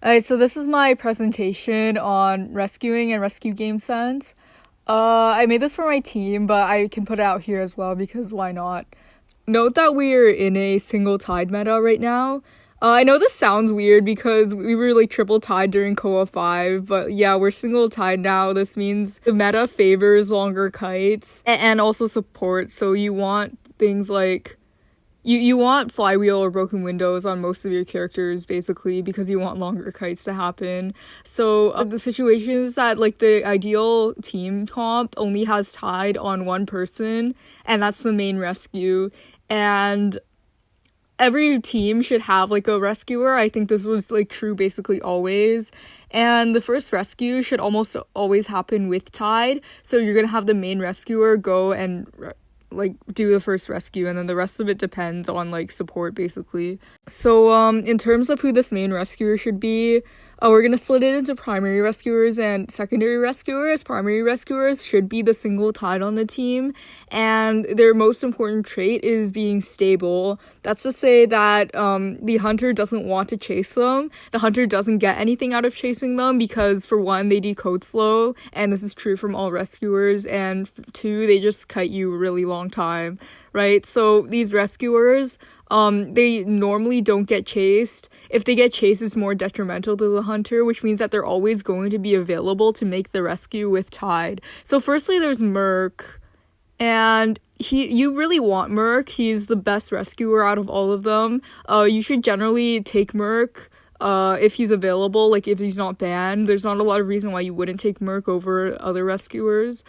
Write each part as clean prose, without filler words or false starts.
Alright, so this is my presentation on rescuing and rescue game sense. I made this for my team, but I can put it out here as well because why not? Note that we're in a single tide meta right now. I know this sounds weird because we were like triple tied during COA 5, but yeah, we're single tied now. This means the meta favors longer kites and also support, so you want things like you want flywheel or broken windows on most of your characters basically because you want longer kites to happen. So the situation is that like the ideal team comp only has tide on one person, and that's the main rescue. And every team should have like a rescuer. I think this was like true basically always. And the first rescue should almost always happen with tide. So you're gonna have the main rescuer go and like do the first rescue, and then the rest of it depends on like support basically. So in terms of who this main rescuer should be, we're gonna split it into primary rescuers and secondary rescuers. Primary rescuers should be the single tide on the team, and their most important trait is being stable. That's to say that the hunter doesn't want to chase them. The hunter doesn't get anything out of chasing them because, for one, they decode slow, and this is true from all rescuers, and two, they just kite you a really long time, right? So these rescuers, they normally don't get chased. If they get chased, it's more detrimental to the hunter, which means that they're always going to be available to make the rescue with tide. So firstly, there's Merc, and you really want Merc. He's the best rescuer out of all of them. You should generally take Merc if he's available, like if he's not banned. There's not a lot of reason why you wouldn't take Merc over other rescuers.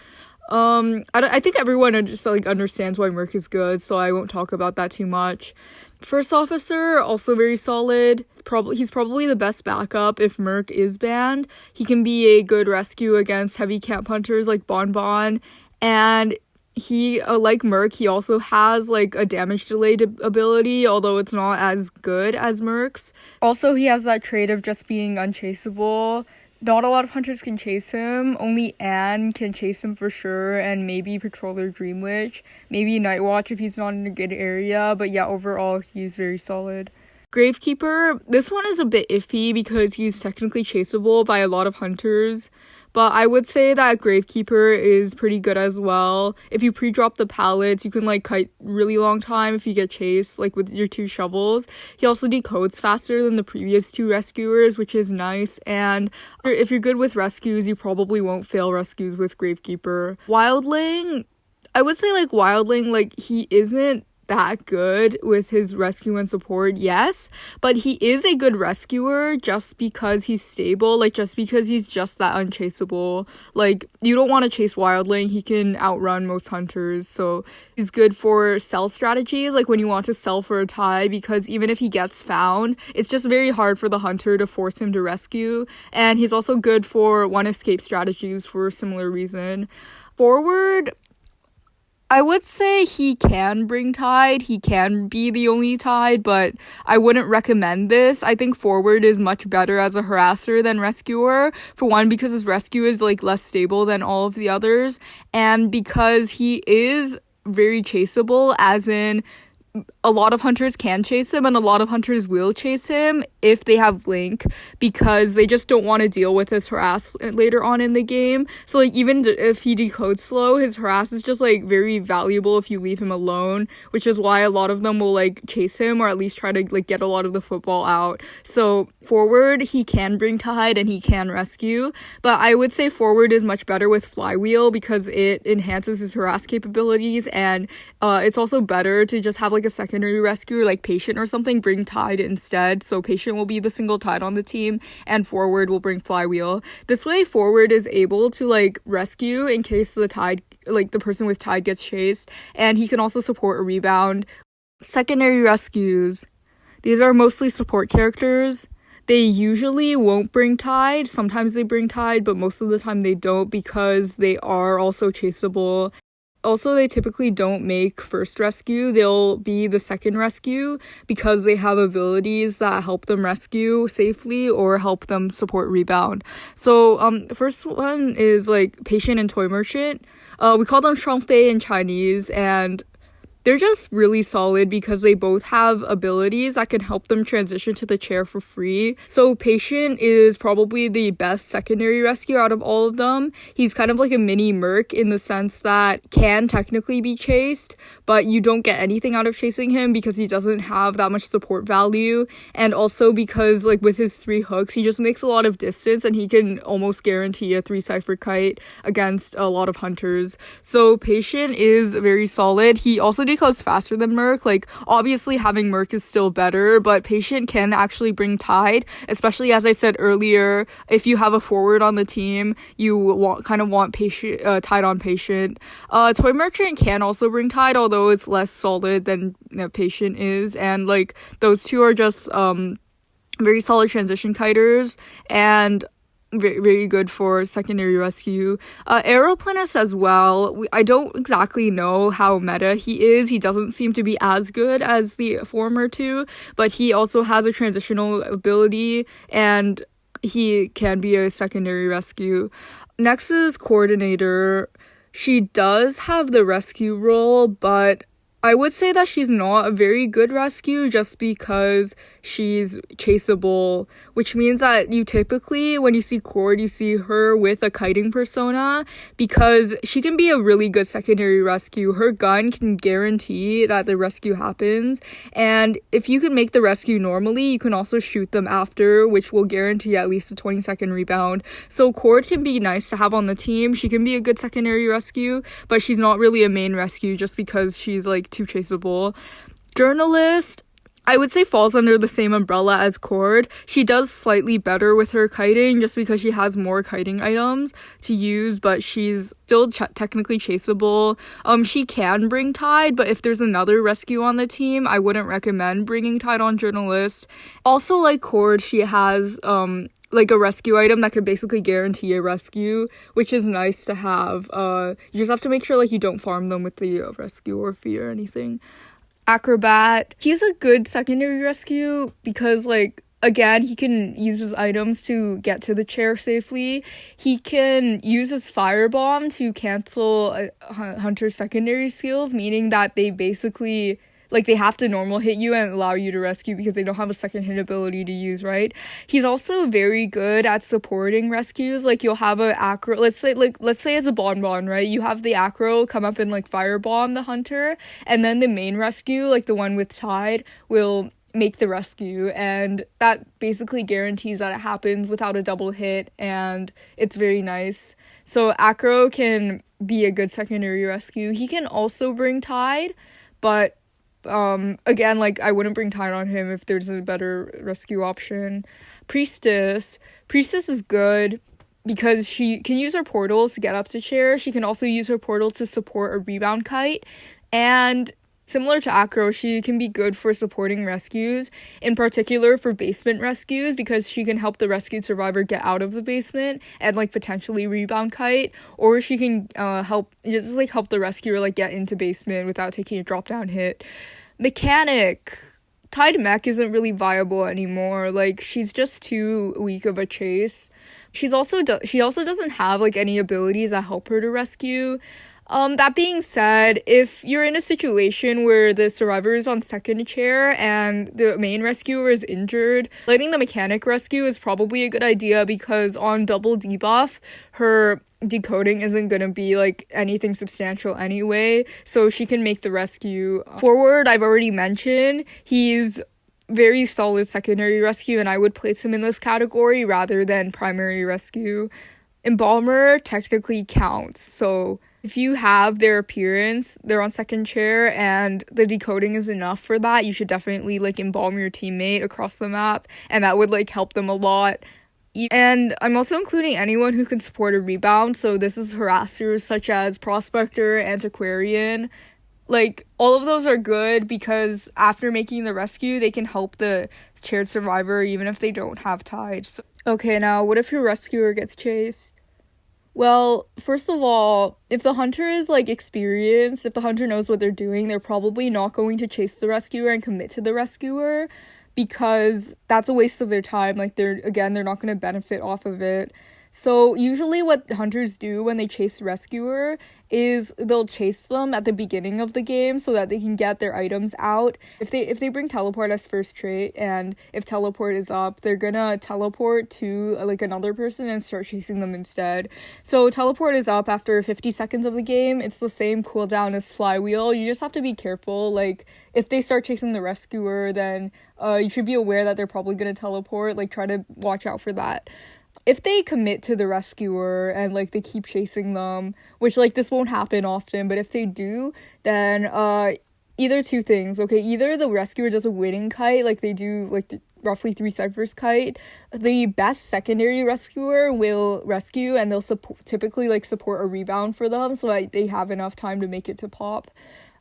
I think everyone just like understands why Merc is good, so I won't talk about that too much. First officer, also very solid. He's probably the best backup if Merc is banned. He can be a good rescue against heavy camp hunters like Bon, and he, like Merc, he also has like a damage delay ability, although it's not as good as Merc's. Also, he has that trait of just being unchaseable. Not a lot of hunters can chase him. Only Anne can chase him for sure, and maybe Patroller Dream Witch. Maybe Nightwatch if he's not in a good area, but yeah, overall, he's very solid. Gravekeeper, this one is a bit iffy because he's technically chaseable by a lot of hunters, but I would say that Gravekeeper is pretty good as well. If you pre-drop the pallets, you can like kite really long time if you get chased, like with your 2 shovels. He also decodes faster than the previous 2 rescuers, which is nice, and if you're good with rescues, you probably won't fail rescues with Gravekeeper. Wildling, I would say like Wildling, like he isn't that good with his rescue and support, yes, but he is a good rescuer just because he's stable, like just because he's just that unchaseable. Like you don't want to chase Wildling, he can outrun most hunters, so he's good for sell strategies, like when you want to sell for a tie, because even if he gets found, it's just very hard for the hunter to force him to rescue. And he's also good for one escape strategies for a similar reason. Forward, I would say he can bring tide. He can be the only tide, but I wouldn't recommend this. I think forward is much better as a harasser than rescuer. For one, because his rescue is like less stable than all of the others, and because he is very chaseable, as in a lot of hunters can chase him, and a lot of hunters will chase him if they have Blink, because they just don't want to deal with his harass later on in the game. So like even if he decodes slow, his harass is just like very valuable if you leave him alone, which is why a lot of them will like chase him or at least try to like get a lot of the football out. So forward, he can bring tide and he can rescue, but I would say forward is much better with flywheel because it enhances his harass capabilities, and it's also better to just have like a secondary rescuer like Patient or something bring tide instead. So Patient will be the single tide on the team and forward will bring flywheel. This way forward is able to like rescue in case the tide, like the person with tide gets chased, and he can also support a rebound. Secondary rescues, these are mostly support characters. They usually won't bring tide. Sometimes they bring tide, but most of the time they don't because they are also chaseable. Also, they typically don't make first rescue. They'll be the second rescue because they have abilities that help them rescue safely or help them support rebound. So, the first one is like Patient and Toy Merchant. We call them Trompe in Chinese, and They're just really solid because they both have abilities that can help them transition to the chair for free. So Patient is probably the best secondary rescue out of all of them. He's kind of like a mini Merc in the sense that can technically be chased, but you don't get anything out of chasing him because he doesn't have that much support value. And also because like with his 3 hooks, he just makes a lot of distance and he can almost guarantee a 3 cipher kite against a lot of hunters. So Patient is very solid. He also decodes faster than Merc. Like, obviously having Merc is still better, but Patient can actually bring Tide, especially as I said earlier, if you have a forward on the team, you want Patient, Tide on Patient. Toy Merchant can also bring Tide, although it's less solid than Patient is, and like those two are just very solid transition kiters and very good for secondary rescue. Aeroplanus as well. I don't exactly know how meta he is. He doesn't seem to be as good as the former two, but he also has a transitional ability and he can be a secondary rescue. Next is Coordinator. She does have the rescue role, but I would say that she's not a very good rescue just because she's chaseable, which means that you typically, when you see Cord, you see her with a kiting persona because she can be a really good secondary rescue. Her gun can guarantee that the rescue happens, and if you can make the rescue normally, you can also shoot them after, which will guarantee at least a 20-second rebound. So Cord can be nice to have on the team. She can be a good secondary rescue, but she's not really a main rescue just because she's like too chaseable. Journalist, I would say, falls under the same umbrella as Cord. She does slightly better with her kiting just because she has more kiting items to use, but she's still technically chaseable. She can bring Tide, but if there's another rescue on the team, I wouldn't recommend bringing Tide on Journalist. Also, like Cord, she has like a rescue item that could basically guarantee a rescue, which is nice to have. You just have to make sure like you don't farm them with the rescue or fee or anything. Acrobat, he's a good secondary rescue because like again, he can use his items to get to the chair safely. He can use his firebomb to cancel Hunter's secondary skills, meaning that they basically like they have to normal hit you and allow you to rescue because they don't have a second hit ability to use, right? He's also very good at supporting rescues. Like you'll have a acro, let's say it's a bonbon, right? You have the acro come up and like firebomb the hunter, and then the main rescue, like the one with Tide, will make the rescue, and that basically guarantees that it happens without a double hit, and it's very nice. So acro can be a good secondary rescue. He can also bring Tide, but again, like I wouldn't bring Tide on him if there's a better rescue option. Priestess is good because she can use her portals to get up to chair. She can also use her portal to support a rebound kite, and similar to Acro, she can be good for supporting rescues, in particular for basement rescues, because she can help the rescued survivor get out of the basement and like potentially rebound kite, or she can help the rescuer like get into basement without taking a drop down hit. Mechanic, Tide Mech isn't really viable anymore. Like she's just too weak of a chase. She also doesn't have like any abilities that help her to rescue. That being said, if you're in a situation where the survivor is on second chair and the main rescuer is injured, letting the mechanic rescue is probably a good idea because on double debuff, her decoding isn't gonna be like anything substantial anyway, so she can make the rescue. Forward, I've already mentioned, he's very solid secondary rescue, and I would place him in this category rather than primary rescue. Embalmer technically counts, so if you have their appearance, they're on second chair, and the decoding is enough for that, you should definitely like embalm your teammate across the map, and that would like help them a lot. And I'm also including anyone who can support a rebound, so this is harassers such as Prospector, Antiquarian. Like, all of those are good because after making the rescue, they can help the chaired survivor even if they don't have Tide. So, okay, now, what if your rescuer gets chased? Well, first of all, if the hunter is, like, experienced, if the hunter knows what they're doing, they're probably not going to chase the rescuer and commit to the rescuer because that's a waste of their time. Like, they're not going to benefit off of it. So usually what hunters do when they chase the rescuer is they'll chase them at the beginning of the game so that they can get their items out. If they bring teleport as first trait, and if teleport is up, they're gonna teleport to like another person and start chasing them instead. So teleport is up after 50 seconds of the game. It's the same cooldown as flywheel. You just have to be careful. Like if they start chasing the rescuer, then you should be aware that they're probably gonna teleport. Like try to watch out for that. If they commit to the rescuer and like they keep chasing them, which like this won't happen often, but if they do, then either two things. Okay, either the rescuer does a winning kite, like they do like roughly 3 ciphers kite. The best secondary rescuer will rescue, and they'll typically like support a rebound for them so that they have enough time to make it to pop.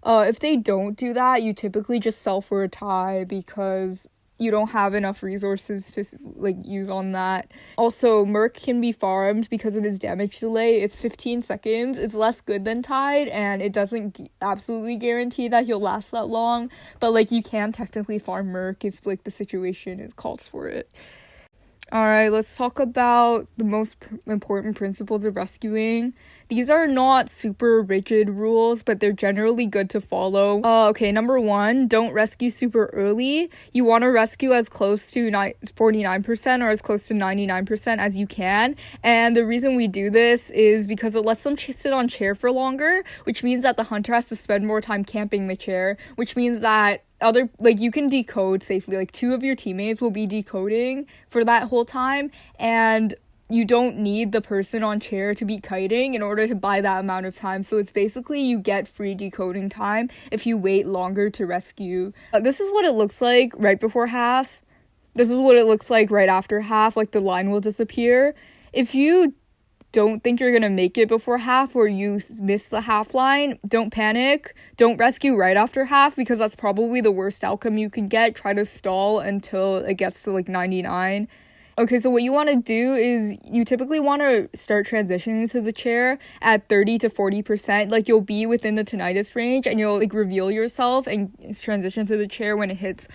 If they don't do that, you typically just sell for a tie because you don't have enough resources to like use on that. Also, Merc can be farmed because of his damage delay. It's 15 seconds. It's less good than Tide, and it doesn't absolutely guarantee that he'll last that long, but like you can technically farm Merc if like the situation calls for it. Alright, let's talk about the most important principles of rescuing. These are not super rigid rules, but they're generally good to follow. Okay, number 1, don't rescue super early. You want to rescue as close to 49% or as close to 99% as you can. And the reason we do this is because it lets them sit on chair for longer, which means that the hunter has to spend more time camping the chair, which means that you can decode safely. Like 2 of your teammates will be decoding for that whole time, and you don't need the person on chair to be kiting in order to buy that amount of time. So it's basically you get free decoding time if you wait longer to rescue. This is what it looks like right before half. This is what it looks like right after half. Like the line will disappear. If you don't think you're gonna make it before half, or you miss the half line, don't panic. Don't rescue right after half, because that's probably the worst outcome you can get. Try to stall until it gets to like 99. Okay, so what you want to do is you typically want to start transitioning to the chair at 30 to 40%. Like you'll be within the tinnitus range, and you'll like reveal yourself and transition to the chair when it hits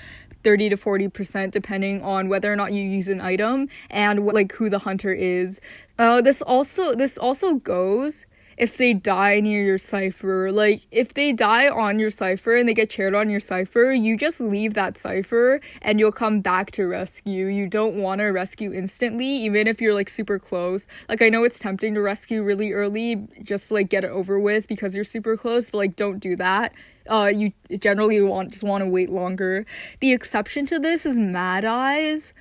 30 to 40%, depending on whether or not you use an item and like who the hunter is. This also goes if they die near your cipher. Like if they die on your cipher and they get chaired on your cipher, you just leave that cipher and you'll come back to rescue. You don't want to rescue instantly, even if you're like super close. Like I know it's tempting to rescue really early just to like get it over with because you're super close, but like don't do that. You generally just want to wait longer. The exception to this is Mad Eyes.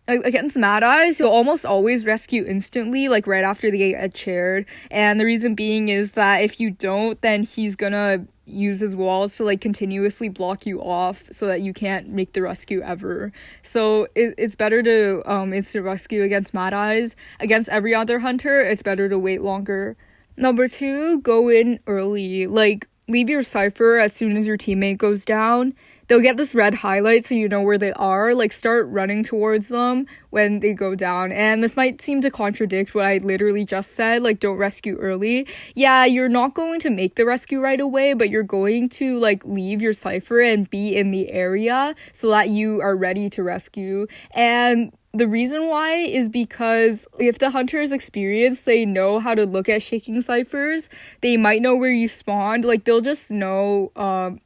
Against Mad Eyes, you'll almost always rescue instantly, like right after they get chaired. And the reason being is that if you don't, then he's gonna use his walls to like continuously block you off so that you can't make the rescue ever. So it's better to instant rescue against Mad Eyes. Against every other hunter, it's better to wait longer. Number 2, go in early. Like leave your cipher as soon as your teammate goes down. They'll get this red highlight so you know where they are. Like start running towards them when they go down. And this might seem to contradict what I literally just said, like don't rescue early. Yeah, you're not going to make the rescue right away, but you're going to like leave your cipher and be in the area so that you are ready to rescue. And the reason why is because if the hunter is experienced, they know how to look at shaking ciphers. They might know where you spawned. Like they'll just know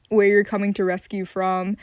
where you're coming to rescue from.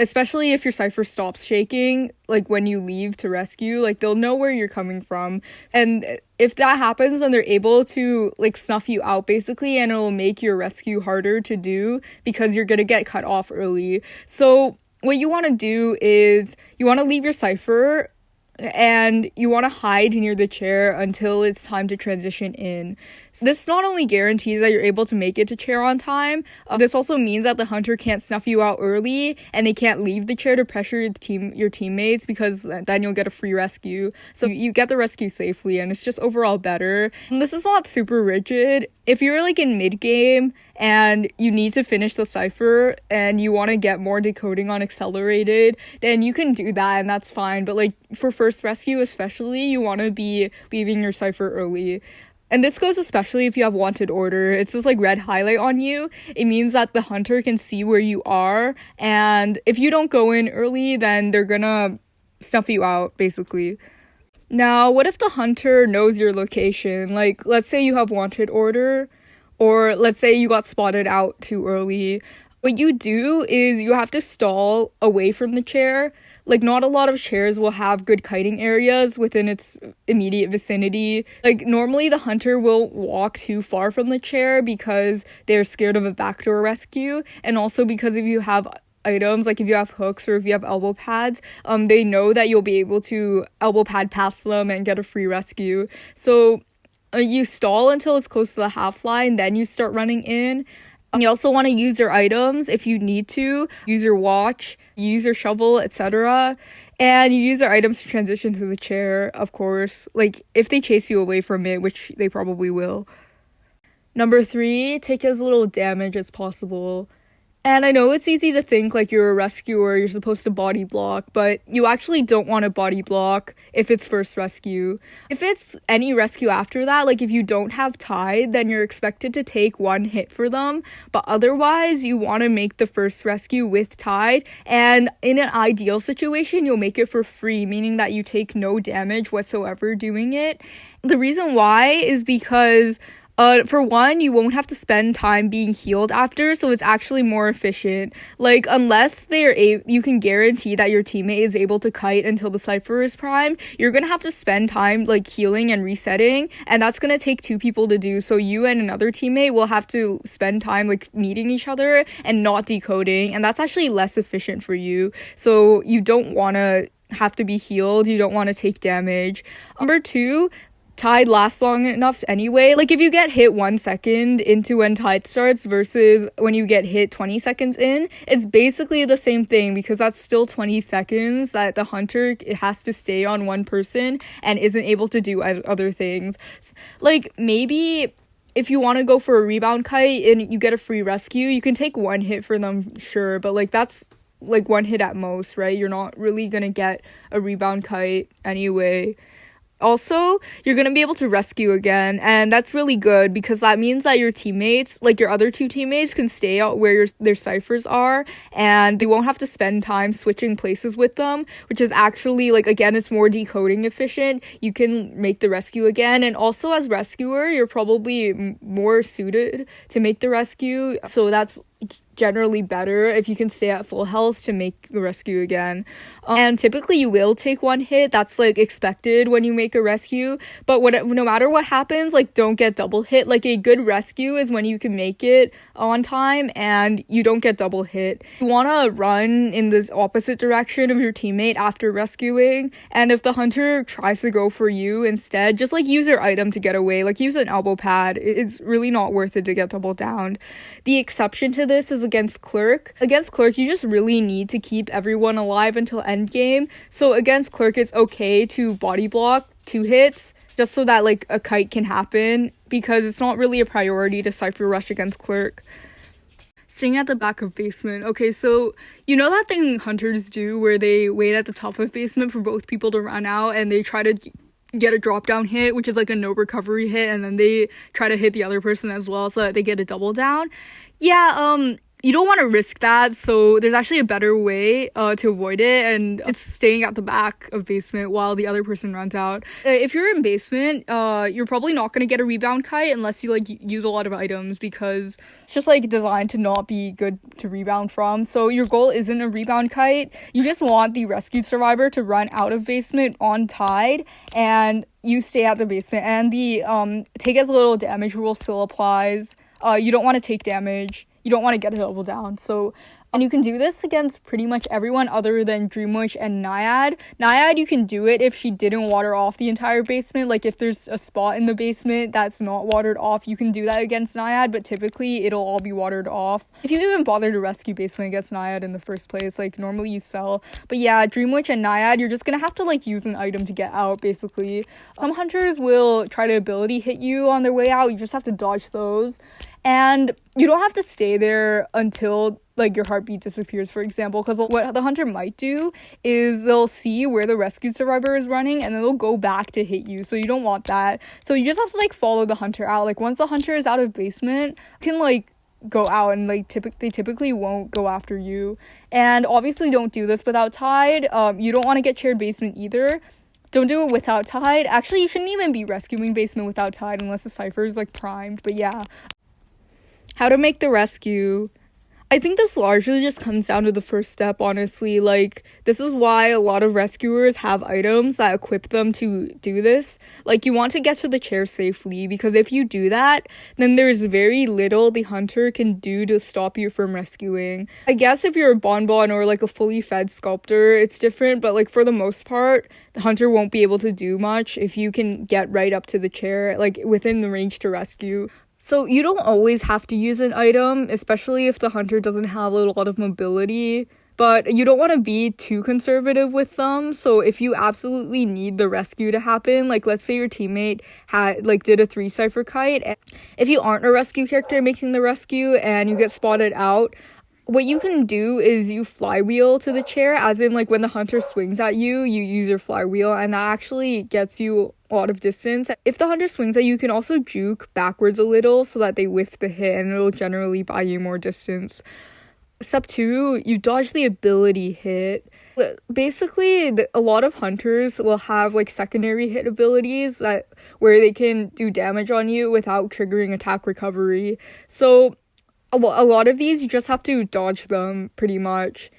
Especially if your cipher stops shaking, like when you leave to rescue, like they'll know where you're coming from. And if that happens, then they're able to like snuff you out basically, and it'll make your rescue harder to do because you're gonna get cut off early. So what you want to do is you want to leave your cipher and you want to hide near the chair until it's time to transition in. So this not only guarantees that you're able to make it to chair on time, this also means that the hunter can't snuff you out early and they can't leave the chair to pressure your teammates, because then you'll get a free rescue. So you get the rescue safely, and it's just overall better. And this is not super rigid. If you're like in mid-game and you need to finish the cipher and you want to get more decoding on accelerated, then you can do that and that's fine. But like for first rescue especially, you want to be leaving your cipher early. And this goes especially if you have wanted order. It's this like red highlight on you. It means that the hunter can see where you are, and if you don't go in early, then they're gonna snuff you out basically. Now, what if the hunter knows your location? Like, let's say you have wanted order, or let's say you got spotted out too early. What you do is you have to stall away from the chair. Like, not a lot of chairs will have good kiting areas within its immediate vicinity. Like, normally the hunter will walk too far from the chair because they're scared of a backdoor rescue, and also because if you have items, like if you have hooks or if you have elbow pads, they know that you'll be able to elbow pad past them and get a free rescue. So you stall until it's close to the half line, then you start running in. You also want to use your items if you need to. Use your watch, use your shovel, etc. And you use your items to transition to the chair, of course. Like, if they chase you away from it, which they probably will. Number 3, take as little damage as possible. And I know it's easy to think like you're a rescuer, you're supposed to body block, but you actually don't want to body block if it's first rescue. If it's any rescue after that, like if you don't have tide, then you're expected to take 1 hit for them, but otherwise you want to make the first rescue with tide, and in an ideal situation, you'll make it for free, meaning that you take no damage whatsoever doing it. The reason why is because for one, you won't have to spend time being healed after, so it's actually more efficient. Like, unless you can guarantee that your teammate is able to kite until the cipher is primed, you're gonna have to spend time, like, healing and resetting, and that's gonna take 2 people to do, so you and another teammate will have to spend time, like, meeting each other and not decoding, and that's actually less efficient for you, so you don't wanna have to be healed, you don't want to take damage. Number 2, tide lasts long enough anyway. Like, if you get hit 1 second into when tide starts versus when you get hit 20 seconds in, it's basically the same thing, because that's still 20 seconds that the hunter has to stay on one person and isn't able to do other things. Like, maybe if you want to go for a rebound kite and you get a free rescue, you can take 1 hit for them, sure, but like that's like 1 hit at most, right? You're not really gonna get a rebound kite anyway. Also, you're going to be able to rescue again, and that's really good because that means that your teammates, like your other 2 teammates, can stay out where their ciphers are, and they won't have to spend time switching places with them, which is actually, like, again, it's more decoding efficient. You can make the rescue again, and also as rescuer, you're probably more suited to make the rescue, so that's generally better if you can stay at full health to make the rescue again. And typically you will take 1 hit, that's like expected when you make a rescue, but no matter what happens, like, don't get double hit. Like, a good rescue is when you can make it on time and you don't get double hit. You want to run in the opposite direction of your teammate after rescuing, and if the hunter tries to go for you instead, just like use your item to get away, like use an elbow pad. It's really not worth it to get double downed. The exception to this is against Clerk. Against Clerk, you just really need to keep everyone alive until endgame. So against Clerk, it's okay to body block 2 hits, just so that, like, a kite can happen, because it's not really a priority to cipher rush against Clerk. Staying at the back of basement. Okay, so you know that thing hunters do where they wait at the top of basement for both people to run out and they try to get a drop down hit, which is like a no recovery hit, and then they try to hit the other person as well so that they get a double down? Yeah, you don't want to risk that, so there's actually a better way to avoid it, and it's staying at the back of basement while the other person runs out. If you're in basement, you're probably not going to get a rebound kite unless you, like, use a lot of items, because it's just, like, designed to not be good to rebound from. So your goal isn't a rebound kite, you just want the rescued survivor to run out of basement on tide, and you stay at the basement, and the take as little damage rule still applies. You don't want to take damage. You don't want to get a double down. So, and you can do this against pretty much everyone other than Dreamwitch and Naiad. Naiad, you can do it if she didn't water off the entire basement. Like, if there's a spot in the basement that's not watered off, you can do that against Naiad, but typically it'll all be watered off. If you even bother to rescue basement against Naiad in the first place, like, normally you sell. But yeah, Dreamwitch and Naiad, you're just gonna have to, like, use an item to get out, basically. Some hunters will try to ability hit you on their way out. You just have to dodge those. And you don't have to stay there until, like, your heartbeat disappears, for example, because what the hunter might do is they'll see where the rescued survivor is running and then they'll go back to hit you, so you don't want that. So you just have to, like, follow the hunter out. Like, once the hunter is out of basement, you can, like, go out, and, like, they typically won't go after you. And obviously don't do this without tide. You don't want to get shared basement either. Don't do it without Tide. Actually, you shouldn't even be rescuing basement without Tide unless the cipher is like primed. But yeah. How to make the rescue. I think this largely just comes down to the first step, honestly. Like, this is why a lot of rescuers have items that equip them to do this. Like, you want to get to the chair safely, because if you do that, then there's very little the hunter can do to stop you from rescuing. I guess if you're a bonbon or, like, a fully fed sculptor, it's different, but, like, for the most part, the hunter won't be able to do much if you can get right up to the chair, like, within the range to rescue. So you don't always have to use an item, especially if the hunter doesn't have a lot of mobility, but you don't want to be too conservative with them. So if you absolutely need the rescue to happen, like let's say your teammate did a 3 cipher kite, and if you aren't a rescue character making the rescue and you get spotted out, what you can do is you flywheel to the chair, as in like when the hunter swings at you, you use your flywheel, and that actually gets you a lot of distance. If the hunter swings at you, you can also juke backwards a little so that they whiff the hit, and it'll generally buy you more distance. Step 2, you dodge the ability hit. Basically, a lot of hunters will have like secondary hit abilities where they can do damage on you without triggering attack recovery. So a lot of these, you just have to dodge them pretty much.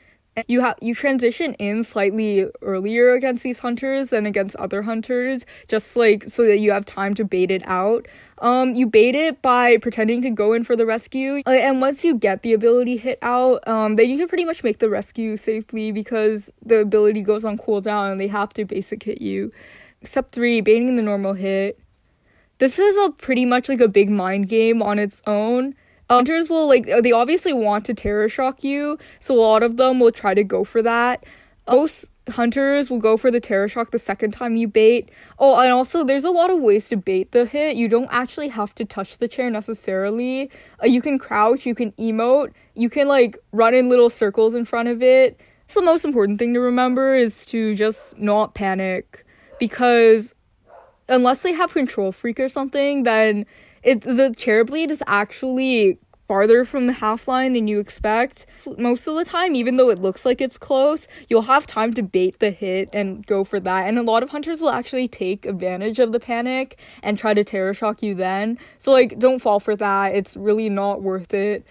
You transition in slightly earlier against these hunters than against other hunters, just like so that you have time to bait it out. You bait it by pretending to go in for the rescue, and once you get the ability hit out, then you can pretty much make the rescue safely because the ability goes on cooldown and they have to basic hit you. Step 3, baiting the normal hit. This is pretty much like a big mind game on its own. Hunters will, they obviously want to terror shock you, so a lot of them will try to go for that. Most hunters will go for the terror shock the second time you bait. Oh, and also, there's a lot of ways to bait the hit. You don't actually have to touch the chair necessarily. You can crouch, you can emote, you can, run in little circles in front of it. So the most important thing to remember is to just not panic, because unless they have control freak or something, then the chair bleed is actually farther from the half line than you expect. Most of the time, even though it looks like it's close, you'll have time to bait the hit and go for that. And a lot of hunters will actually take advantage of the panic and try to terror shock you then. So, don't fall for that. It's really not worth it.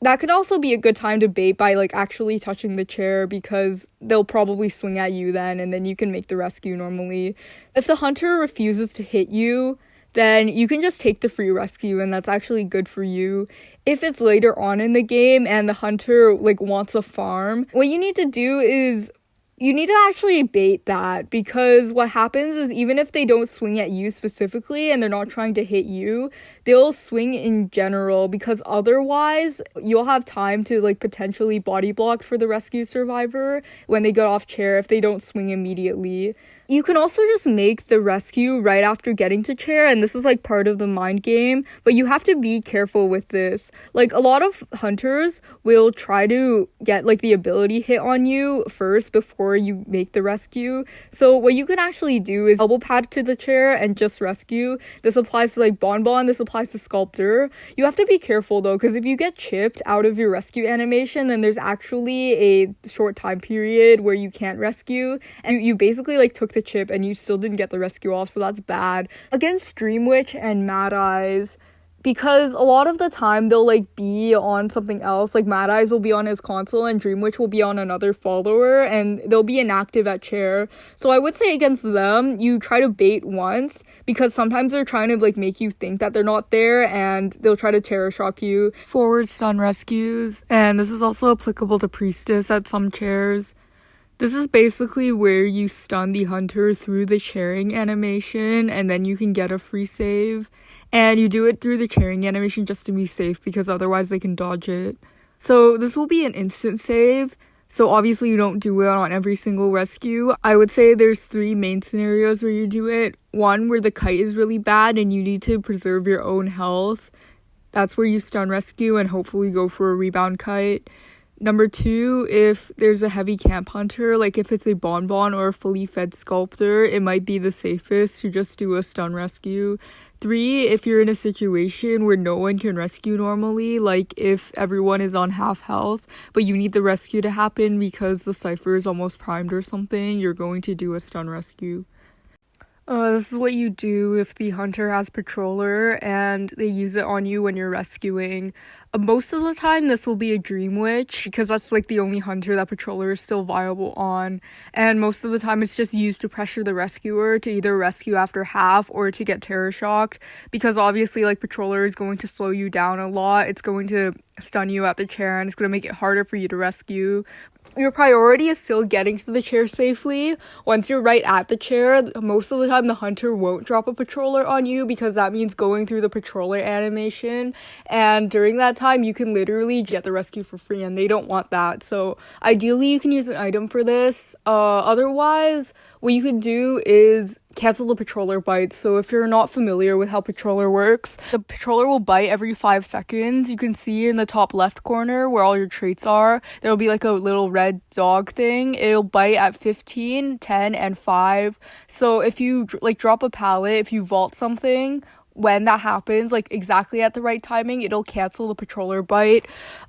That could also be a good time to bait by, actually touching the chair, because they'll probably swing at you then, and then you can make the rescue normally. If the hunter refuses to hit you, then you can just take the free rescue, and that's actually good for you. If it's later on in the game and the hunter wants a farm, what you need to do is you need to actually bait that, because what happens is even if they don't swing at you specifically and they're not trying to hit you, they'll swing in general, because otherwise you'll have time to potentially body block for the rescue survivor when they get off chair if they don't swing immediately. You can also just make the rescue right after getting to chair, and this is part of the mind game, but you have to be careful with this. A lot of hunters will try to get the ability hit on you first before you make the rescue. So what you can actually do is elbow pad to the chair and just rescue. This applies to bonbon, this applies to sculptor. You have to be careful though, because if you get chipped out of your rescue animation, then there's actually a short time period where you can't rescue, and you basically took the chip and you still didn't get the rescue off, so that's bad. Against Dream Witch and Mad Eyes, because a lot of the time they'll be on something else, Mad Eyes will be on his console and Dream Witch will be on another follower, and they'll be inactive at chair. So I would say against them, you try to bait once, because sometimes they're trying to make you think that they're not there, and they'll try to terror shock you. Forward stun rescues, and this is also applicable to Priestess at some chairs. This is basically where you stun the hunter through the chairing animation, and then you can get a free save. And you do it through the chairing animation just to be safe, because otherwise they can dodge it. So this will be an instant save, so obviously you don't do it on every single rescue. I would say there's 3 main scenarios where you do it. One, where the kite is really bad and you need to preserve your own health. That's where you stun rescue and hopefully go for a rebound kite. Number 2, if there's a heavy camp hunter, if it's a bonbon or a fully fed sculptor, it might be the safest to just do a stun rescue. 3, if you're in a situation where no one can rescue normally, if everyone is on half health, but you need the rescue to happen because the cipher is almost primed or something, you're going to do a stun rescue. This is what you do if the hunter has patroller and they use it on you when you're rescuing. Most of the time, this will be a dream witch because that's like the only hunter that patroller is still viable on. And most of the time, it's just used to pressure the rescuer to either rescue after half or to get terror shocked because obviously, like, patroller is going to slow you down a lot. It's going to stun you at the chair and it's going to make it harder for you to rescue. Your priority is still getting to the chair safely. Once you're right at the chair, most of the time the hunter won't drop a patroller on you because that means going through the patroller animation. And during that time, you can literally get the rescue for free and they don't want that. So ideally, you can use an item for this. Otherwise, what you can do is cancel the patroller bites. So if you're not familiar with how patroller works, the patroller will bite every 5 seconds. You can see in the top left corner where all your traits are, there will be like a little red dog thing. It'll bite at 15, 10, and 5. So if you like drop a pallet, if you vault something, when that happens, like exactly at the right timing, it'll cancel the patroller bite.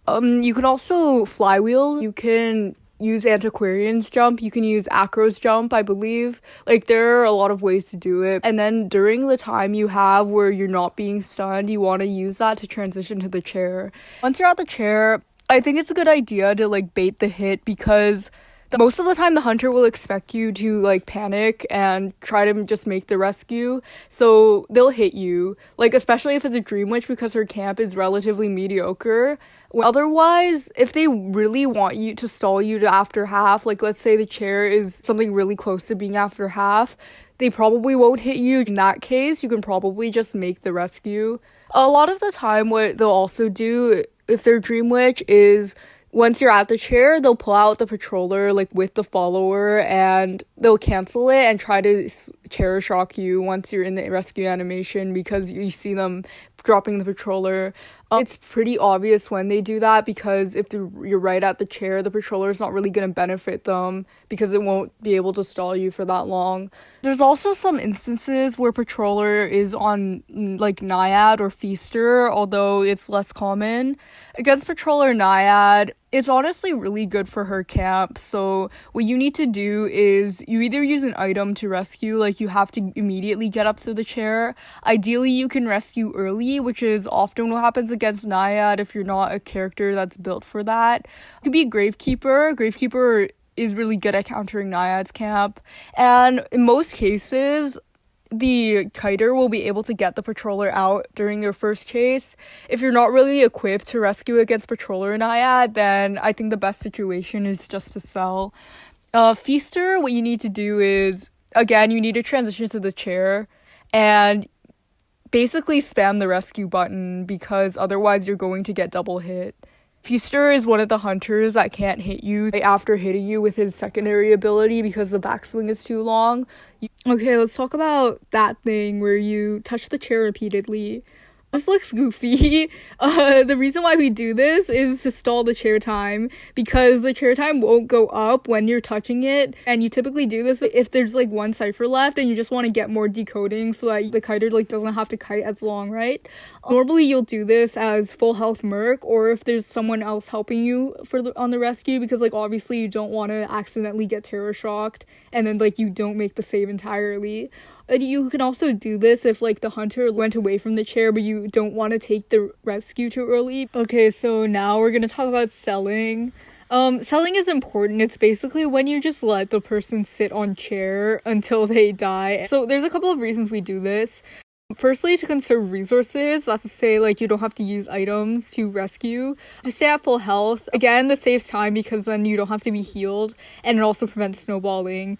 You can also flywheel. You can use Antiquarian's jump. You can use Acro's jump, I believe. Like, there are a lot of ways to do it. And then during the time you have where you're not being stunned, you want to use that to transition to the chair. Once you're at the chair, I think it's a good idea to, like, bait the hit because most of the time the hunter will expect you to, like, panic and try to just make the rescue. So they'll hit you, like, especially if it's a dream witch because her camp is relatively mediocre. Otherwise, if they really want you to stall you to after half, like let's say the chair is something really close to being after half, they probably won't hit you. In that case, you can probably just make the rescue. A lot of the time, what they'll also do if they're dream witch is once you're at the chair, they'll pull out the patroller, like, with the follower, and they'll cancel it and try to chair shock you once you're in the rescue animation because you see them dropping the patroller. It's pretty obvious when they do that because if you're right at the chair, the patroller is not really going to benefit them because it won't be able to stall you for that long. There's also some instances where patroller is on, like, Naiad or Feaster, although it's less common. Against patroller Naiad, it's honestly really good for her camp. So what you need to do is you either use an item to rescue, like you have to immediately get up to the chair. Ideally, you can rescue early, which is often what happens against Naiad if you're not a character that's built for that. It could be a Gravekeeper. Gravekeeper is really good at countering Naiad's camp. And in most cases, the kiter will be able to get the patroller out during their first chase. If you're not really equipped to rescue against patroller Naiad, then I think the best situation is just to sell. Feaster, what you need to do is, again, you need to transition to the chair and basically spam the rescue button because otherwise you're going to get double hit. Feaster is one of the hunters that can't hit you after hitting you with his secondary ability because the backswing is too long. Okay, let's talk about that thing where you touch the chair repeatedly. This looks goofy. The reason why we do this is to stall the chair time because the chair time won't go up when you're touching it, and you typically do this if there's like one cipher left and you just want to get more decoding so that the kiter like doesn't have to kite as long, right? Normally you'll do this as full health merc or if there's someone else helping you on the rescue because like obviously you don't want to accidentally get terror shocked and then like you don't make the save entirely. You can also do this if, like, the hunter went away from the chair, but you don't want to take the rescue too early. Okay, so now we're gonna talk about selling. Selling is important. It's basically when you just let the person sit on chair until they die. So there's a couple of reasons we do this. Firstly, to conserve resources. That's to say, like, you don't have to use items to rescue. To stay at full health. Again, this saves time because then you don't have to be healed, and it also prevents snowballing.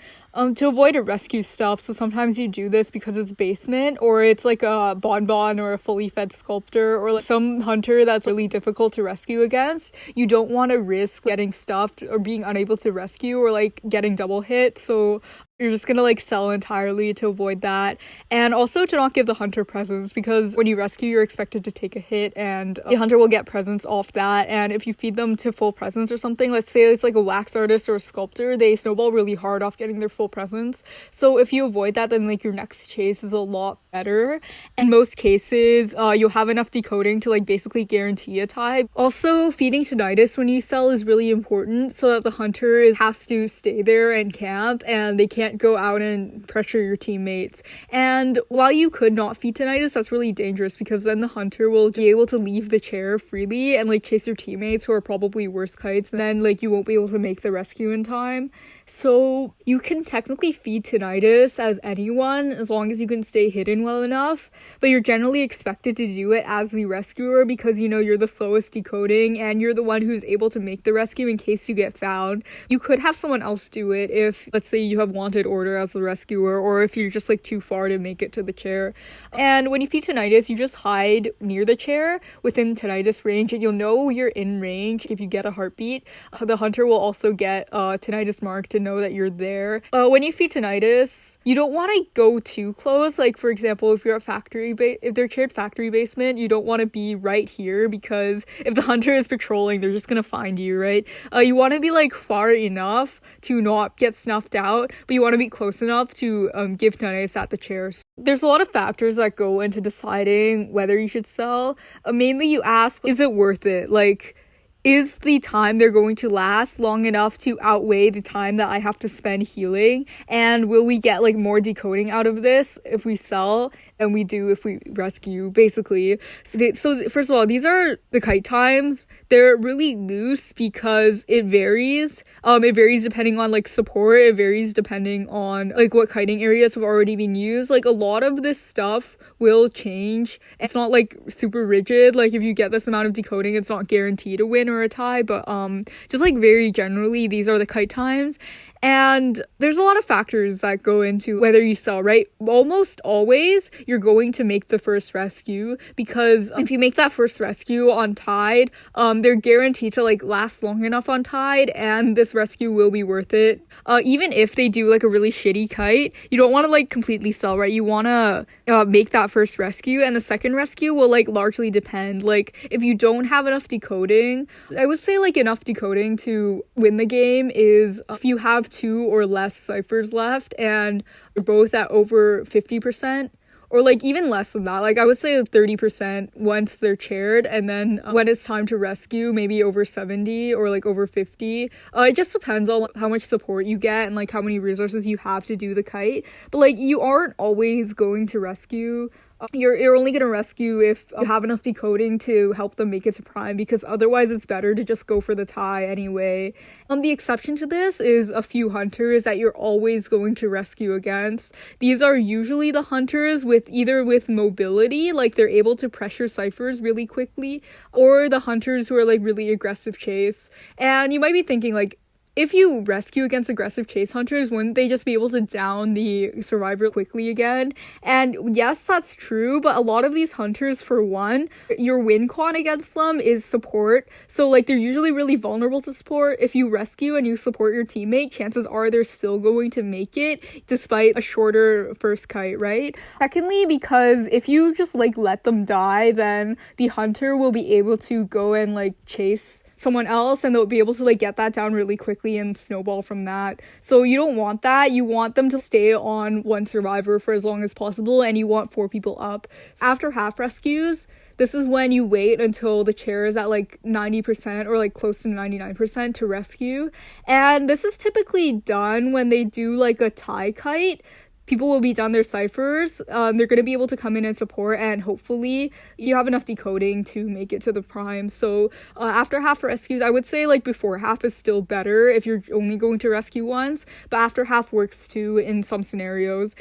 To avoid a rescue stuff, so sometimes you do this because it's basement, or it's like a bonbon or a fully fed sculptor, or like some hunter that's really difficult to rescue against. You don't want to risk getting stuffed or being unable to rescue or like getting double hit, so you're just gonna like sell entirely to avoid that. And also to not give the hunter presents because when you rescue you're expected to take a hit and the hunter will get presents off that, and if you feed them to full presents or something, let's say it's like a wax artist or a sculptor, they snowball really hard off getting their full presents. So if you avoid that, then like your next chase is a lot better. In most cases you'll have enough decoding to like basically guarantee a tie. Also, feeding tinnitus when you sell is really important so that the hunter has to stay there and camp and they can't can't go out and pressure your teammates. And while you could not feed tinnitus, that's really dangerous because then the hunter will be able to leave the chair freely and like chase your teammates who are probably worse kites, and then like you won't be able to make the rescue in time. So you can technically feed tinnitus as anyone as long as you can stay hidden well enough, but you're generally expected to do it as the rescuer because you know you're the slowest decoding and you're the one who's able to make the rescue in case you get found. You could have someone else do it if, let's say, you have wanted order as the rescuer, or if you're just like too far to make it to the chair. And when you feed tinnitus, you just hide near the chair within tinnitus range, and you'll know you're in range if you get a heartbeat. The hunter will also get a tinnitus mark to know that you're there. When you feed tinnitus, you don't want to go too close. Like, for example, if you're at if they're shared factory basement, you don't want to be right here because if the hunter is patrolling, they're just gonna find you, right? You want to be like far enough to not get snuffed out, but you want to be close enough to give tinnitus at the chairs. There's a lot of factors that go into deciding whether you should sell. Mainly you ask, is it worth it? Like, is the time they're going to last long enough to outweigh the time that I have to spend healing? And will we get like more decoding out of this if we sell than we do if we rescue, basically? So first of all, these are the kite times. They're really loose because it varies. It varies depending on like support. It varies depending on like what kiting areas have already been used. Like a lot of this stuff will change. It's not like super rigid. Like if you get this amount of decoding, it's not guaranteed a win or a tie, but just like very generally, these are the kite times. And there's a lot of factors that go into whether you sell, right? Almost always, you're going to make the first rescue because if you make that first rescue on tide, they're guaranteed to like last long enough on tide, and this rescue will be worth it. Even if they do like a really shitty kite, you don't want to like completely sell, right? You want to make that first rescue, and the second rescue will like largely depend. Like if you don't have enough decoding, I would say like enough decoding to win the game is if you have 2 or less ciphers left and you're both at over 50%, or like even less than that. Like I would say 30% once they're chaired, and then when it's time to rescue, maybe over 70 or like over 50. It just depends on how much support you get and like how many resources you have to do the kite. But like you aren't always going to rescue. You're only going to rescue if you have enough decoding to help them make it to prime, because otherwise it's better to just go for the tie anyway. The exception to this is a few hunters that you're always going to rescue against. These are usually the hunters with mobility, like they're able to pressure ciphers really quickly, or the hunters who are like really aggressive chase. And you might be thinking like, if you rescue against aggressive chase hunters, wouldn't they just be able to down the survivor quickly again? And yes, that's true, but a lot of these hunters, for one, your win con against them is support. So like they're usually really vulnerable to support. If you rescue and you support your teammate, chances are they're still going to make it despite a shorter first kite, right? Secondly, because if you just like let them die, then the hunter will be able to go and like chase someone else, and they'll be able to like get that down really quickly and snowball from that. So you don't want that. You want them to stay on one survivor for as long as possible, and you want 4 people up. After half rescues, this is when you wait until the chair is at like 90% or like close to 99% to rescue. And this is typically done when they do like a tie kite. People will be done their ciphers. They're going to be able to come in and support, and hopefully you have enough decoding to make it to the prime. So after half rescues, I would say like before half is still better if you're only going to rescue once, but after half works too in some scenarios.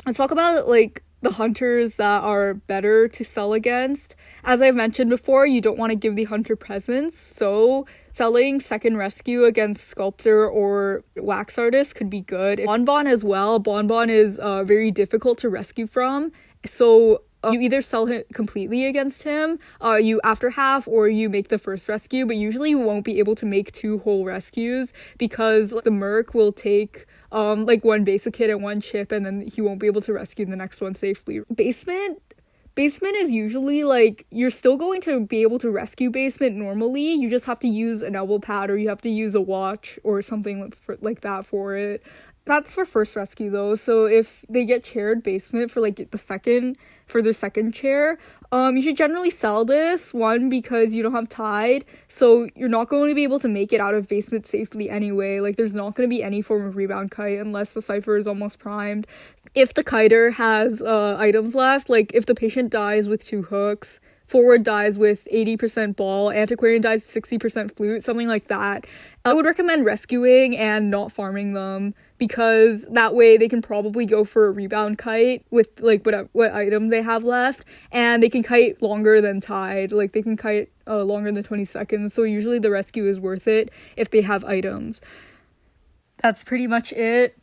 Let's talk about like the hunters that are better to sell against. As I've mentioned before, you don't want to give the hunter presents, so selling second rescue against sculptor or wax artist could be good. Bonbon as well. Bonbon is very difficult to rescue from, so you either sell him completely against him, you after half, or you make the first rescue, but usually you won't be able to make 2 whole rescues because the merc will take like 1 basic hit and 1 chip, and then he won't be able to rescue the next one safely. Basement is usually like you're still going to be able to rescue basement normally. You just have to use an elbow pad, or you have to use a watch or something like that for it. That's for first rescue though. So if they get chaired basement for like their second chair, you should generally sell this one because you don't have tide, so you're not going to be able to make it out of basement safely anyway. Like there's not going to be any form of rebound kite unless the cipher is almost primed. If the kiter has items left, like if the patient dies with two hooks, forward dies with 80% ball, antiquarian dies with 60% flute, something like that, I would recommend rescuing and not farming them because that way they can probably go for a rebound kite with like what item they have left, and they can kite longer than tide. Like they can kite longer than 20 seconds. So usually the rescue is worth it if they have items. That's pretty much it.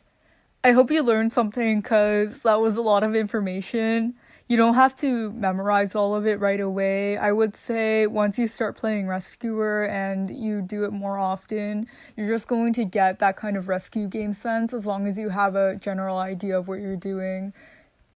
I hope you learned something because that was a lot of information. You don't have to memorize all of it right away. I would say once you start playing Rescuer and you do it more often, you're just going to get that kind of rescue game sense as long as you have a general idea of what you're doing.